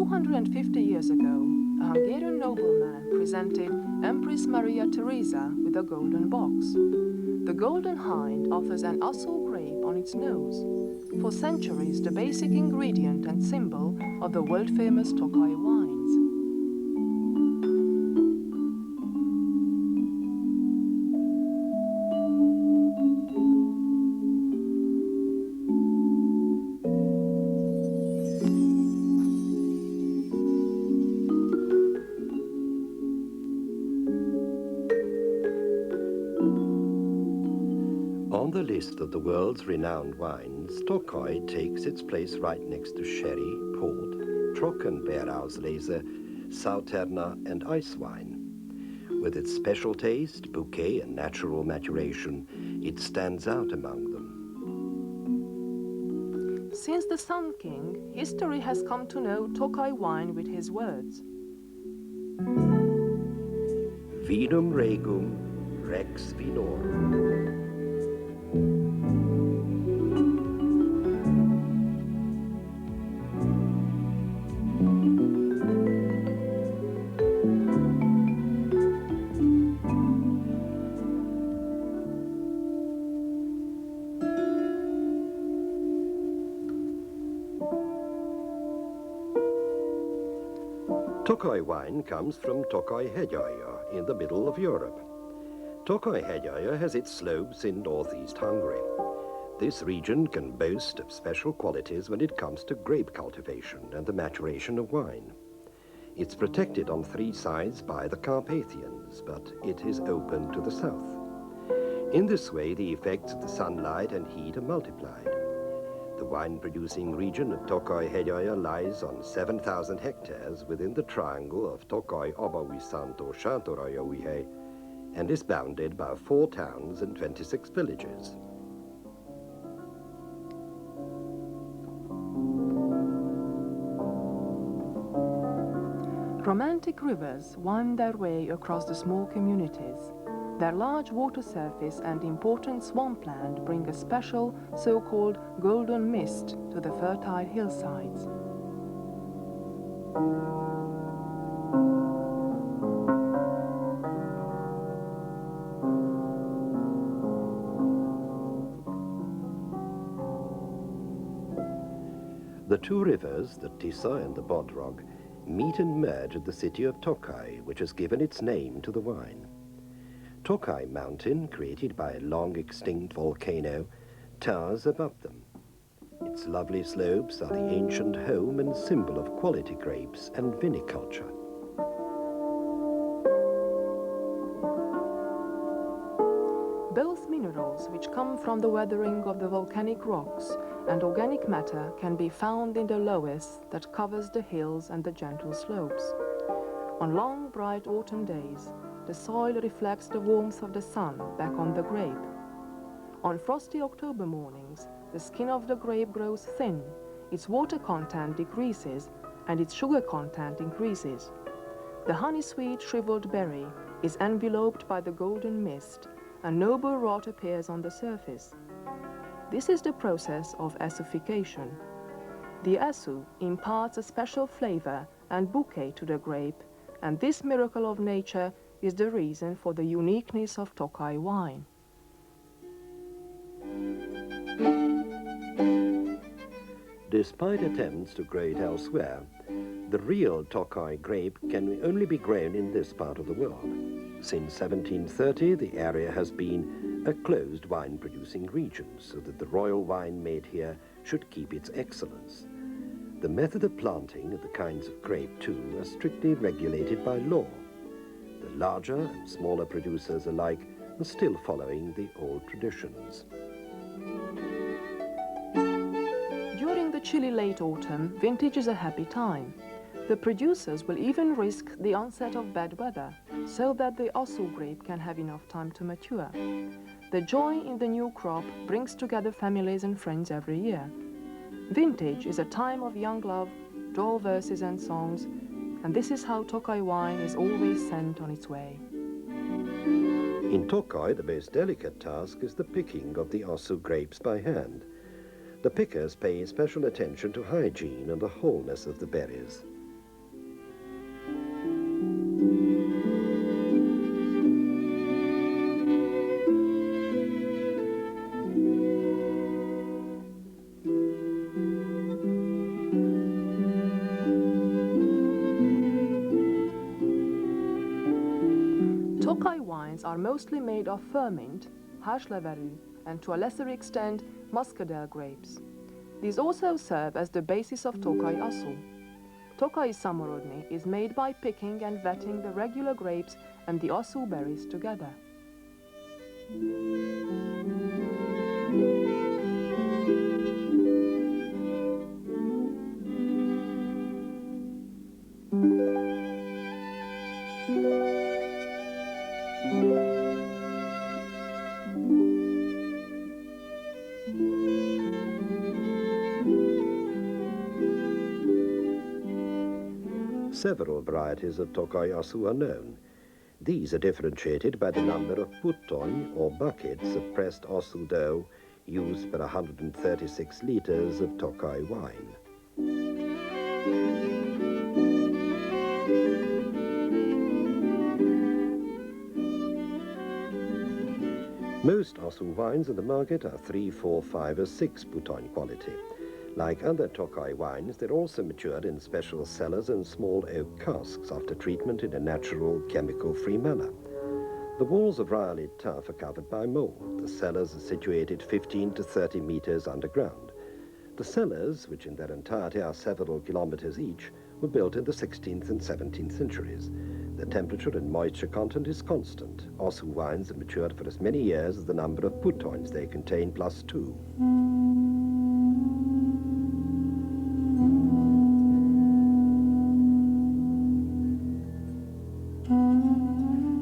250 years ago, a Hungarian nobleman presented Empress Maria Theresa with a golden box. The golden hind offers an Assau grape on its nose, for centuries the basic ingredient and symbol of the world-famous Tokaji wines. On the list of the world's renowned wines, Tokaji takes its place right next to sherry, port, Trockenbeerauslese, Sauterna and ice wine. With its special taste, bouquet and natural maturation, it stands out among them. Since the Sun King, history has come to know Tokaji wine with his words. Vinum regum, rex vinorum. Tokaji wine comes from Tokaji Hegyalja in the middle of Europe. Tokaji Hegyalja has its slopes in northeast Hungary. This region can boast of special qualities when it comes to grape cultivation and the maturation of wine. It's protected on three sides by the Carpathians, but it is open to the south. In this way, the effects of the sunlight and heat are multiplied. The wine-producing region of Tokaji Hegyalja lies on 7,000 hectares within the triangle of Tokaji Obawisanto Sátoraljaújhely and is bounded by 4 towns and 26 villages. Romantic rivers wind their way across the small communities. Their large water surface and important swampland bring a special, so-called golden mist to the fertile hillsides. The two rivers, the Tisa and the Bodrog, meet and merge at the city of Tokaji, which has given its name to the wine. Tokaji Mountain, created by a long-extinct volcano, towers above them. Its lovely slopes are the ancient home and symbol of quality grapes and viniculture. Both minerals, which come from the weathering of the volcanic rocks, and organic matter can be found in the loess that covers the hills and the gentle slopes. On long, bright autumn days, the soil reflects the warmth of the sun back on the grape. On frosty October mornings, the skin of the grape grows thin, its water content decreases, and its sugar content increases. The honey-sweet shriveled berry is enveloped by the golden mist, and noble rot appears on the surface. This is the process of acidification. The acid imparts a special flavor and bouquet to the grape, and this miracle of nature is the reason for the uniqueness of Tokaji wine. Despite attempts to grow it elsewhere, the real Tokaji grape can only be grown in this part of the world. Since 1730, the area has been a closed wine-producing region, so that the royal wine made here should keep its excellence. The method of planting and the kinds of grape, too, are strictly regulated by law. The larger and smaller producers alike are still following the old traditions. During the chilly late autumn, vintage is a happy time. The producers will even risk the onset of bad weather, so that the Assau grape can have enough time to mature. The joy in the new crop brings together families and friends every year. Vintage is a time of young love, droll verses and songs, and this is how Tokaji wine is always sent on its way. In Tokaji, the most delicate task is the picking of the Assau grapes by hand. The pickers pay special attention to hygiene and the wholeness of the berries. are mostly made of Furmint, Harcsa Béla, and to a lesser extent, Muscadel grapes. These also serve as the basis of Tokaji Asu. Tokaji Samorodni is made by picking and vetting the regular grapes and the Asu berries together. Several varieties of Tokaji Asu are known. These are differentiated by the number of puttony or buckets of pressed Asu dough used per 136 litres of Tokaji wine. Most Asu wines in the market are 3, 4, 5 or 6 puttony quality. Like other Tokaji wines, they're also matured in special cellars and small oak casks after treatment in a natural, chemical-free manner. The walls of Rayali Tuff are covered by mold. The cellars are situated 15 to 30 meters underground. The cellars, which in their entirety are several kilometers each, were built in the 16th and 17th centuries. The temperature and moisture content is constant. Asu wines are matured for as many years as the number of puttonyes they contain plus 2.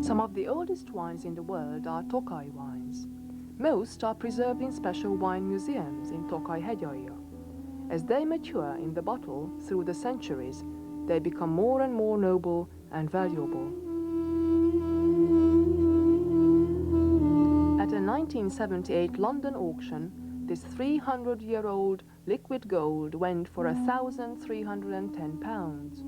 Some of the oldest wines in the world are Tokaji wines. Most are preserved in special wine museums in Tokaji Hegyalja. As they mature in the bottle through the centuries, they become more and more noble and valuable. At a 1978 London auction, this 300-year-old liquid gold went for £1,310.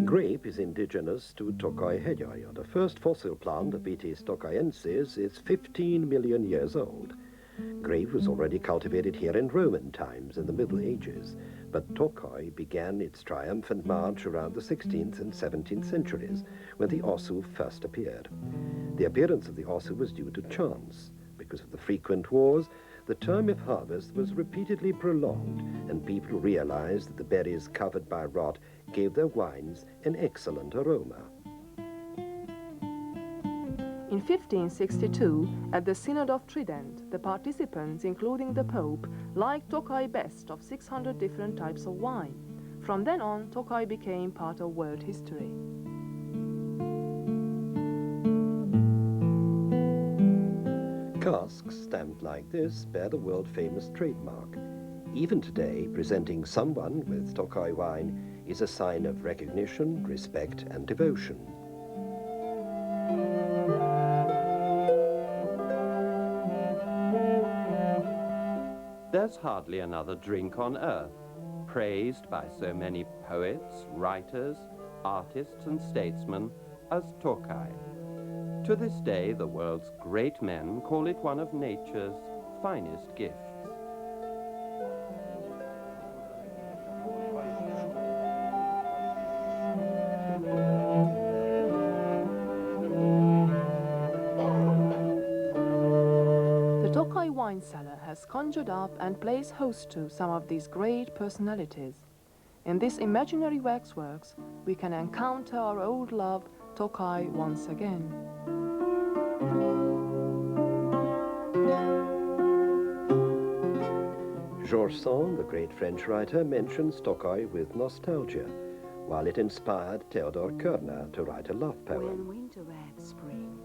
Grape is indigenous to Tokaji Hegyalja. The first fossil plant, the Vitis tokajensis, is 15 million years old. Grape was already cultivated here in Roman times in the Middle Ages, but Tokaji began its triumphant march around the 16th and 17th centuries, when the Asu first appeared. The appearance of the Asu was due to chance. Because of the frequent wars, the time of harvest was repeatedly prolonged, and people realized that the berries covered by rot gave their wines an excellent aroma. In 1562, at the Synod of Trident, the participants, including the Pope, liked Tokaji best of 600 different types of wine. From then on, Tokaji became part of world history. Casks stamped like this bear the world-famous trademark. Even today, presenting someone with Tokaji wine is a sign of recognition, respect, and devotion. There's hardly another drink on earth, praised by so many poets, writers, artists, and statesmen as Tokaji. To this day, the world's great men call it one of nature's finest gifts. The Tokaji wine cellar has conjured up and plays host to some of these great personalities. In this imaginary waxworks, we can encounter our old love, Tokaji, once again. Georges Sand, the great French writer, mentions Tokaji with nostalgia, while it inspired Theodor Körner to write a love When poem. winter weds spring,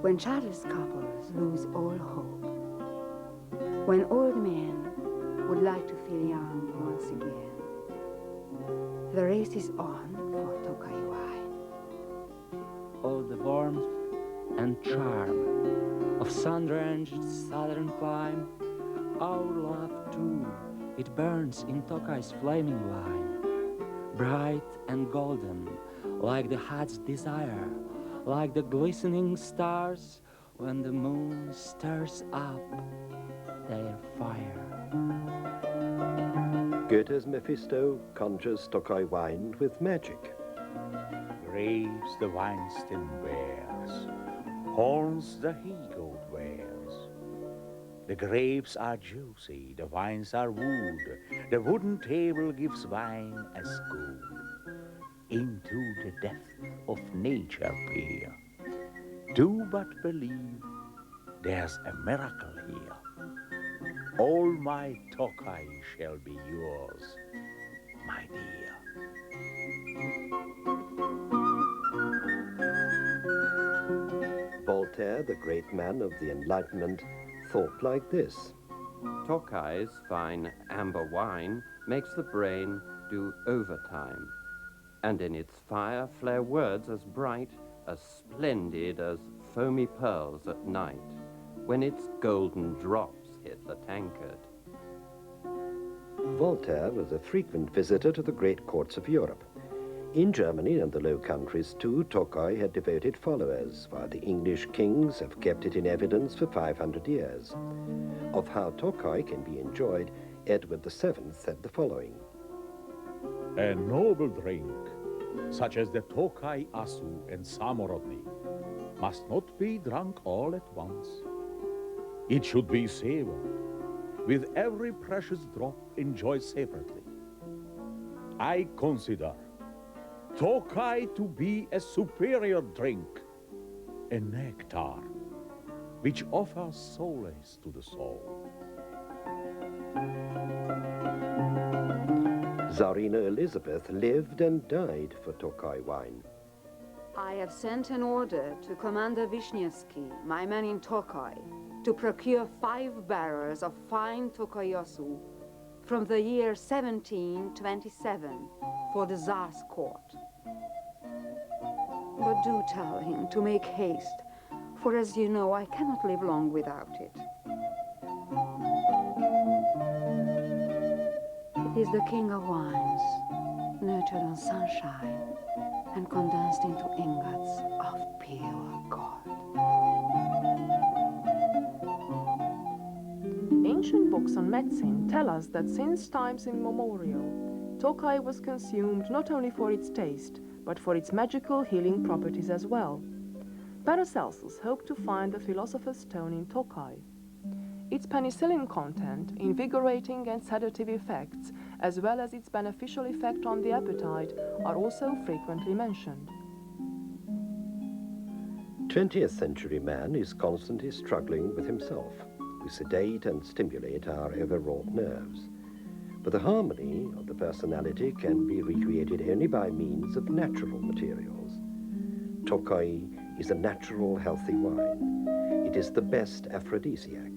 when childless couples lose all hope, when old men would like to feel young once again, the race is on for Tokaji wine. All the warmth and charm of sun-drenched southern clime, our love too, it burns in Tokaji's flaming wine, bright and golden, like the heart's desire, like the glistening stars when the moon stirs up their fire. Goethe's Mephisto conjures Tokai wine with magic. Grapes the Weinstein bears, horns the he-goat wears. The grapes are juicy, the vines are wood, the wooden table gives wine as good. Into the depth of nature peer, do but believe there's a miracle here. All my Tokai shall be yours, my dear. Voltaire, the great man of the Enlightenment, thought like this. Tokai's fine amber wine makes the brain do overtime, and in its fire flare words as bright, as splendid as foamy pearls at night, when its golden drops hit the tankard. Voltaire was a frequent visitor to the great courts of Europe. In Germany and the Low Countries too, Tokai had devoted followers, while the English kings have kept it in evidence for 500 years. Of how Tokai can be enjoyed, Edward VII said the following. A noble drink, such as the Tokai Asu and Samorodni, must not be drunk all at once. It should be savored, with every precious drop enjoyed separately. I consider Tokai to be a superior drink, a nectar, which offers solace to the soul. Tsarina Elizabeth lived and died for Tokai wine. I have sent an order to Commander Wisniewski, my man in Tokai, to procure 5 barrels of fine Tokayasu from the year 1727 for the Tsar's court. But do tell him to make haste, for as you know, I cannot live long without it. It is the king of wines, nurtured on sunshine and condensed into ingots of pure gold. Ancient books on medicine tell us that since times immemorial, Tokai was consumed not only for its taste, but for its magical healing properties as well. Paracelsus hoped to find the philosopher's stone in Tokai. Its penicillin content, invigorating and sedative effects, as well as its beneficial effect on the appetite, are also frequently mentioned. 20th century man is constantly struggling with himself. We sedate and stimulate our overwrought nerves. But the harmony of the personality can be recreated only by means of natural materials. Tokai is a natural, healthy wine. It is the best aphrodisiac.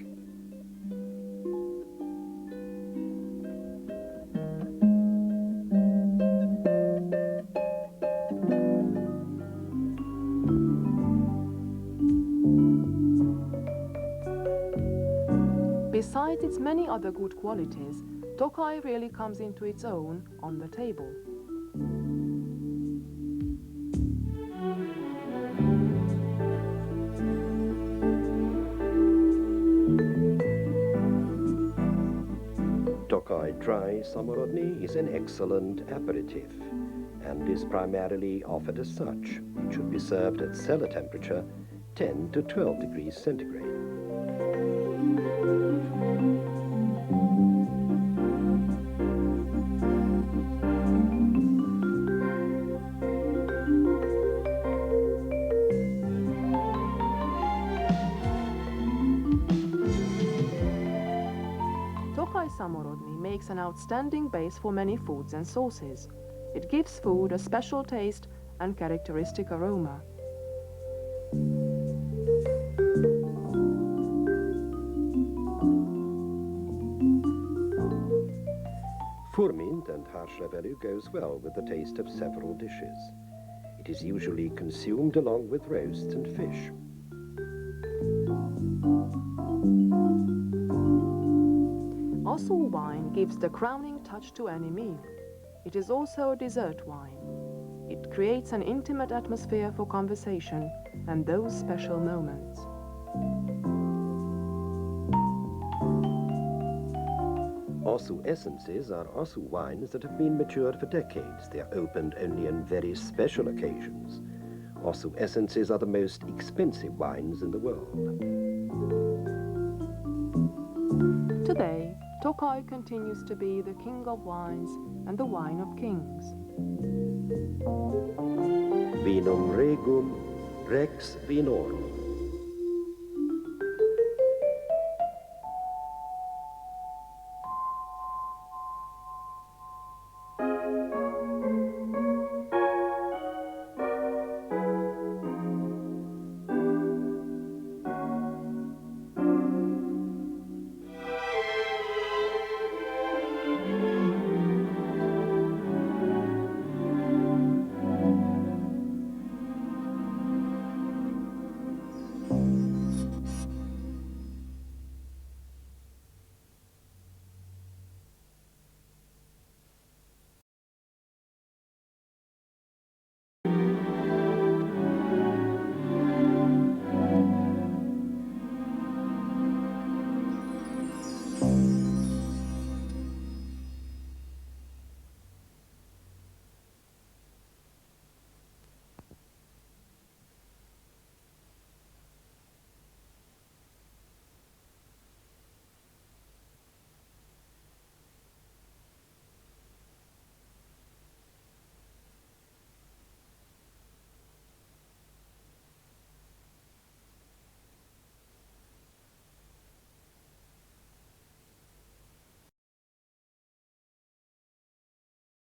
Besides its many other good qualities, Tokai really comes into its own on the table. Tokai Dry Samorodni is an excellent aperitif and is primarily offered as such. It should be served at cellar temperature, 10 to 12 degrees centigrade. Tokai Samorodni makes an outstanding base for many foods and sauces. It gives food a special taste and characteristic aroma. Furmint and Harcsa Béla goes well with the taste of several dishes. It is usually consumed along with roasts and fish. Asul wine gives the crowning touch to any meal. It is also a dessert wine. It creates an intimate atmosphere for conversation and those special moments. Osu essences are Osu wines that have been matured for decades. They are opened only on very special occasions. Osu essences are the most expensive wines in the world. Today, Tokai continues to be the king of wines and the wine of kings. Vinum regum rex vinorum.